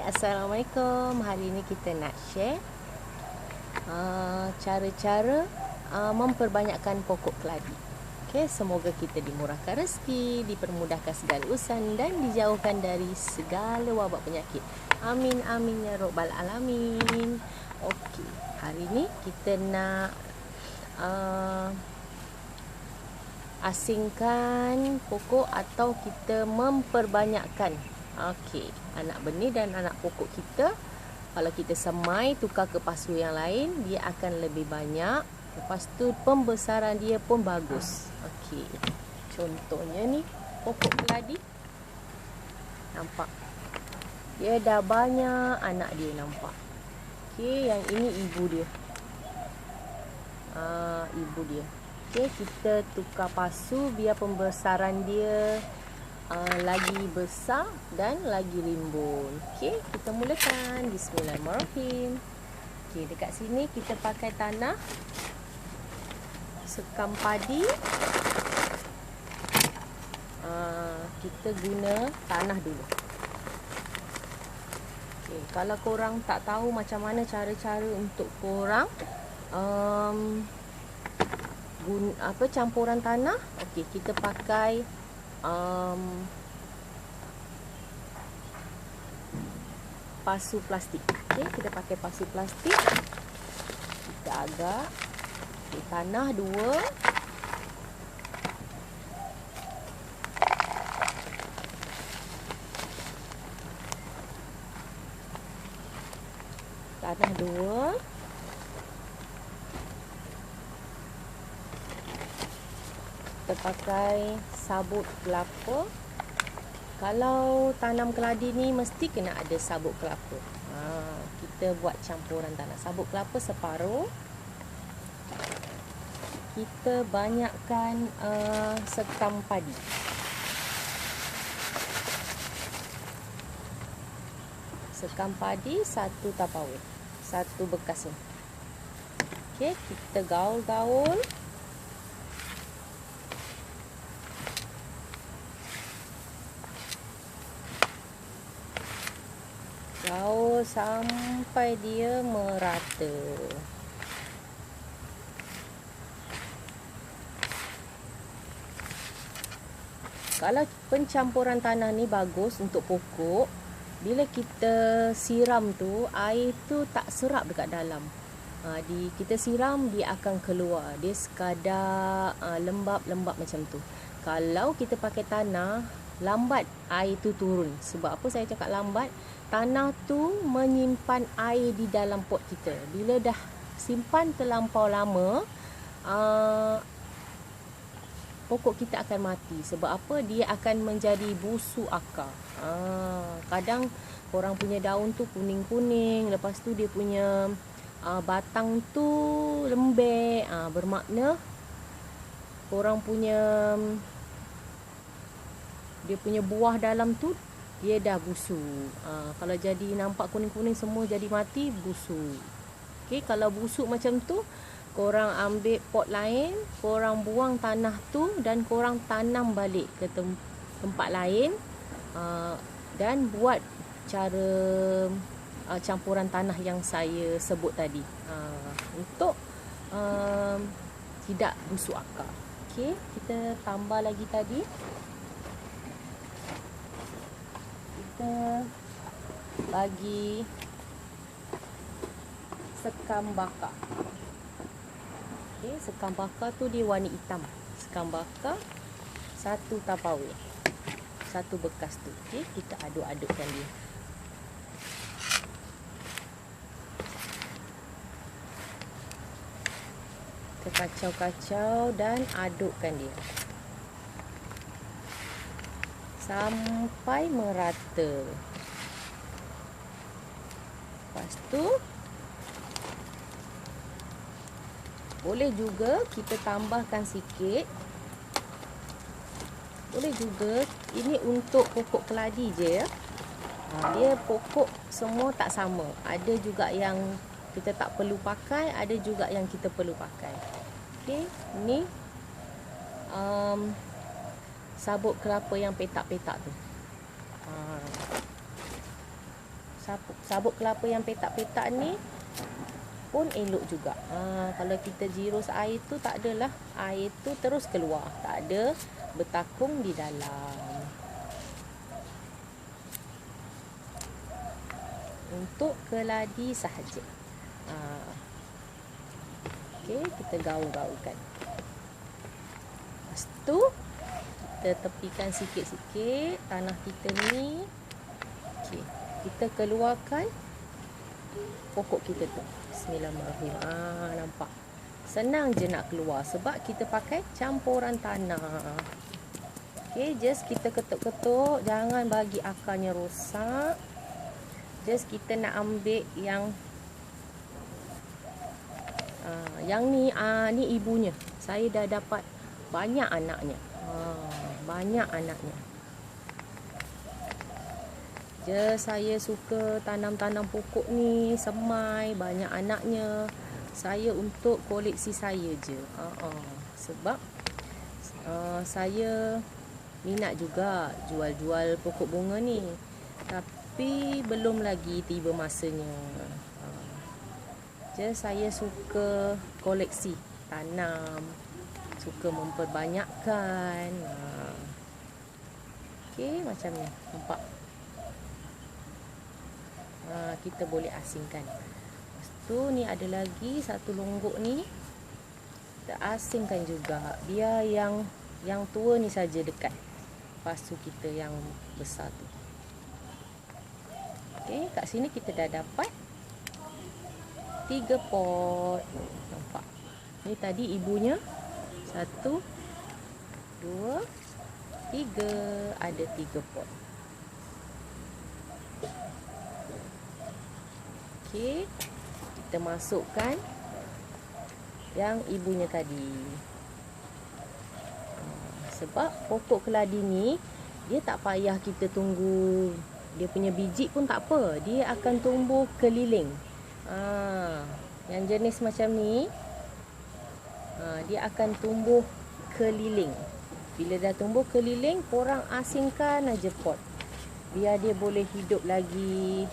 Assalamualaikum. Hari ini kita nak share cara-cara memperbanyakkan pokok keladi. Semoga kita dimurahkan rezeki, dipermudahkan segala urusan dan dijauhkan dari segala wabak penyakit. Amin amin ya rabbal alamin. Hari ini kita nak asingkan pokok atau kita memperbanyakkan anak benih dan anak pokok kita. Kalau kita semai tukar ke pasu yang lain, dia akan lebih banyak. Lepas tu pembesaran dia pun bagus. Contohnya ni pokok keladi. Nampak? Dia dah banyak anak dia, nampak. Yang ini ibu dia. Ibu dia. Kita tukar pasu biar pembesaran dia lagi besar dan lagi rimbun. Kita mulakan. Bismillahirrahmanirrahim. Dekat sini kita pakai tanah sekam padi. Kita guna tanah dulu. Kalau korang tak tahu macam mana cara-cara untuk korang campuran tanah, kita pakai pasu plastik. Kita pakai pasu plastik. Kita agak tanah 2. Tanah 2. Kita pakai sabut kelapa. Kalau tanam keladi ni mesti kena ada sabut kelapa. Kita buat campuran tanah. Sabut kelapa separuh. Kita banyakkan sekam padi. Sekam padi 1 tapawek. 1 bekas ni. Kita gaul-gaul. Gaul sampai dia merata. Kalau pencampuran tanah ni bagus untuk pokok, bila kita siram tu, air tu tak serap dekat dalam. Kita siram, dia akan keluar. Dia sekadar lembab-lembab macam tu. Kalau kita pakai tanah, lambat air tu turun. Sebab apa saya cakap lambat? Tanah tu menyimpan air di dalam pot kita. Bila dah simpan terlampau lama, pokok kita akan mati. Sebab apa? Dia akan menjadi busuk akar. Kadang korang punya daun tu kuning-kuning, lepas tu dia punya batang tu lembek. Bermakna korang punya dia punya buah dalam tu dia dah busuk. Kalau jadi nampak kuning-kuning semua jadi mati, busuk. Kalau busuk macam tu, korang ambil pot lain, korang buang tanah tu dan korang tanam balik ke tempat lain, dan buat cara campuran tanah yang saya sebut tadi, untuk tidak busuk akar. Kita tambah lagi tadi. Kita bagi sekam bakar. Sekam bakar tu dia warna hitam. Sekam bakar 1 tapawek. 1 bekas tu. Kita aduk-adukkan dia. Kita kacau-kacau dan adukkan dia sampai merata. Lepas tu boleh juga kita tambahkan sikit. Boleh juga, ini untuk pokok keladi je ya. Dia pokok semua tak sama. Ada juga yang kita tak perlu pakai, ada juga yang kita perlu pakai. Ni sabut kelapa yang petak-petak tu. sabut kelapa yang petak-petak ni pun elok juga. Kalau kita jirus air tu, tak adalah air tu terus keluar, tak ada bertakung di dalam. Untuk keladi sahaja. Okey, kita gaul-gaulkan. Lepas tu kita tepikan sikit-sikit tanah kita ni. Okey, kita keluarkan pokok kita tu. Bismillahirrahmanirrahim. Nampak? Senang je nak keluar sebab kita pakai campuran tanah. Okey, just kita ketuk-ketuk, jangan bagi akarnya rosak. Just kita nak ambil yang ni ibunya. Saya dah dapat banyak anaknya. Banyak anaknya. Saya suka tanam-tanam pokok ni, semai, banyak anaknya. Saya untuk koleksi saya je. Sebab saya minat juga jual-jual pokok bunga ni. Tapi belum lagi tiba masanya. Saya suka koleksi, tanam, suka memperbanyakkan. Okey, macam ni. Nampak? Kita boleh asingkan. Lepas tu ni ada lagi satu longgok ni, kita asingkan juga. Biar yang tua ni saja dekat. Lepas tu kita yang besar tu. Okey, kat sini kita dah dapat 3 pot. Nampak? Ni tadi ibunya. 1 2 3, ada 3 pot. Okey, kita masukkan yang ibunya tadi. Sebab pokok keladi ni dia tak payah kita tunggu dia punya biji pun tak apa, dia akan tumbuh keliling. Yang jenis macam ni, dia akan tumbuh keliling. Bila dah tumbuh keliling, korang asingkan aja pot, biar dia boleh hidup lagi,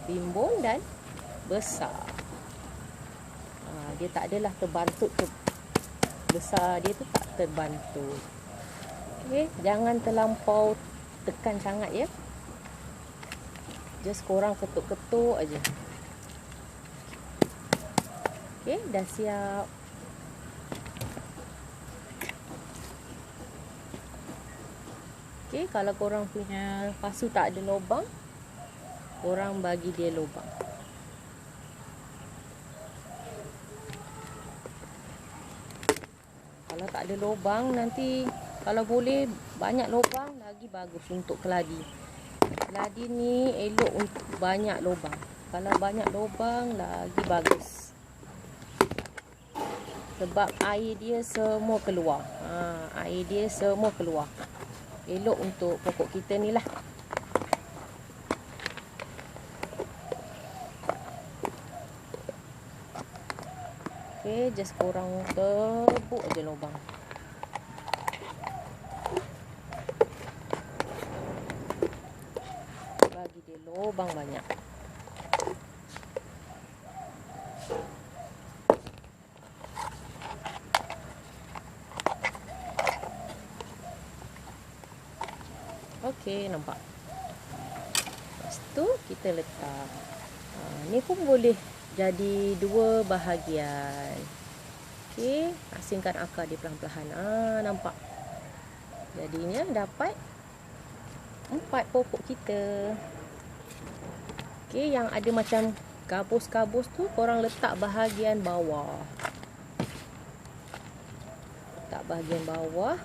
rimbun dan besar. Dia tak adalah terbantut besar, dia tu tak terbantut. Okey, jangan terlampau tekan sangat ya. Just korang ketuk-ketuk aja. Okey, dah siap. Okey, kalau korang punya pasu tak ada lubang, korang bagi dia lubang. Kalau tak ada lubang, nanti kalau boleh banyak lubang lagi bagus untuk keladi. Keladi ni elok untuk banyak lubang. Kalau banyak lubang lagi bagus. Sebab air dia semua keluar. Air dia semua keluar. Elok untuk pokok kita ni lah. Okey, just korang tebuk aja lubang. Bagi dia lubang banyak. Okey, nampak. Lepas tu kita letak. Ni pun boleh jadi 2 bahagian. Okey, asingkan akar dia perlahan-lahan. Nampak? Jadinya dapat 4 pokok kita. Okey, yang ada macam gabus-gabus tu korang letak bahagian bawah. Letak bahagian bawah.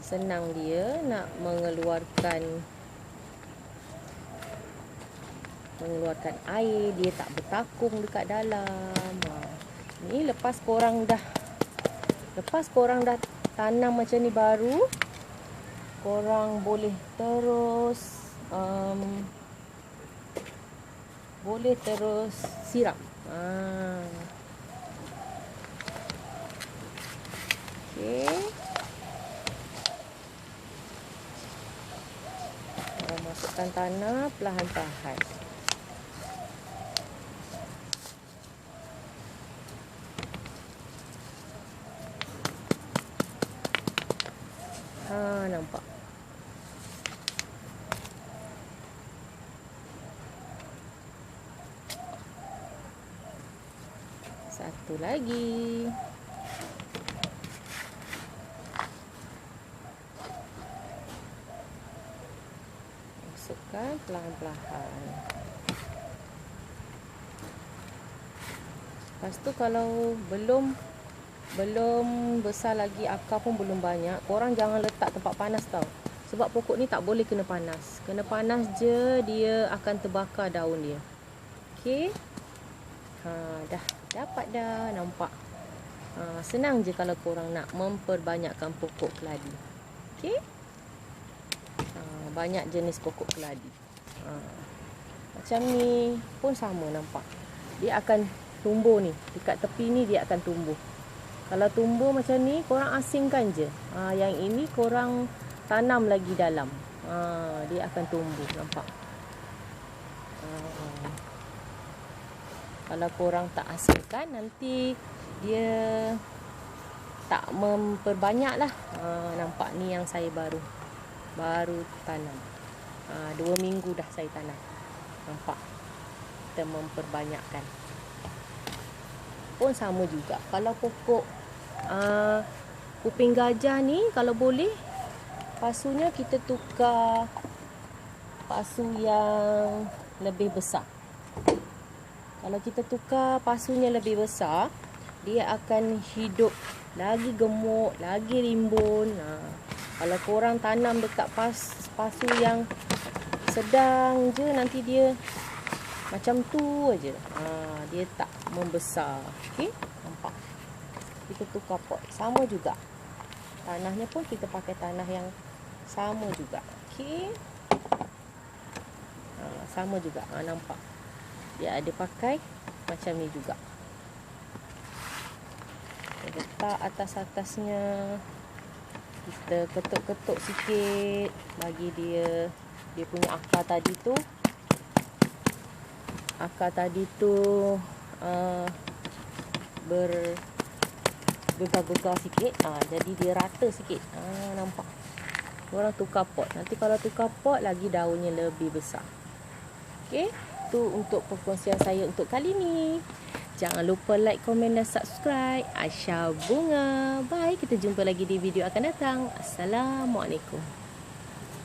Senang dia nak mengeluarkan air, dia tak bertakung dekat dalam. Ni lepas korang dah tanam macam ni baru, korang boleh terus siram. Okey. Masukkan tanah perlahan-lahan. Nampak. Satu lagi. Masukkan pelan-pelan. Lepas tu kalau belum besar lagi, akar pun belum banyak, korang jangan letak tempat panas tau. Sebab pokok ni tak boleh kena panas. Kena panas je dia akan terbakar daun dia. Okey. Dah dapat dah, nampak. Senang je kalau korang nak memperbanyakkan pokok keladi. Okey. Banyak jenis pokok keladi. Macam ni pun sama, nampak. Dia akan tumbuh ni. Dekat tepi ni dia akan tumbuh. Kalau tumbuh macam ni, korang asingkan je. Yang ini korang tanam lagi dalam. Dia akan tumbuh, nampak. Kalau korang tak asingkan, nanti dia tak memperbanyak lah. Nampak ni yang saya baru tanam. 2 minggu dah saya tanam. Nampak. Kita memperbanyakkan. Pun sama juga. Kalau pokok kuping gajah ni, kalau boleh, pasunya kita tukar pasu yang lebih besar. Kalau kita tukar pasunya lebih besar, dia akan hidup lagi gemuk, lagi rimbun. Kalau korang tanam dekat pasu yang sedang je, nanti dia macam tu aja. Dia tak membesar. Okey, nampak. Kita tukar pot. Sama juga. Tanahnya pun kita pakai tanah yang sama juga. Okey. Sama juga. Nampak. Dia ada pakai macam ni juga. Kita letak atas-atasnya. Kita ketuk-ketuk sikit. Bagi dia punya akar tadi tu. Bergegar-gegar sikit. Jadi dia rata sikit. Nampak. Korang tukar pot. Nanti kalau tukar pot, lagi daunnya lebih besar. Okey. Itu untuk perkongsian saya untuk kali ni. Jangan lupa like, komen dan subscribe. Aisyah Bunga. Bye. Kita jumpa lagi di video akan datang. Assalamualaikum.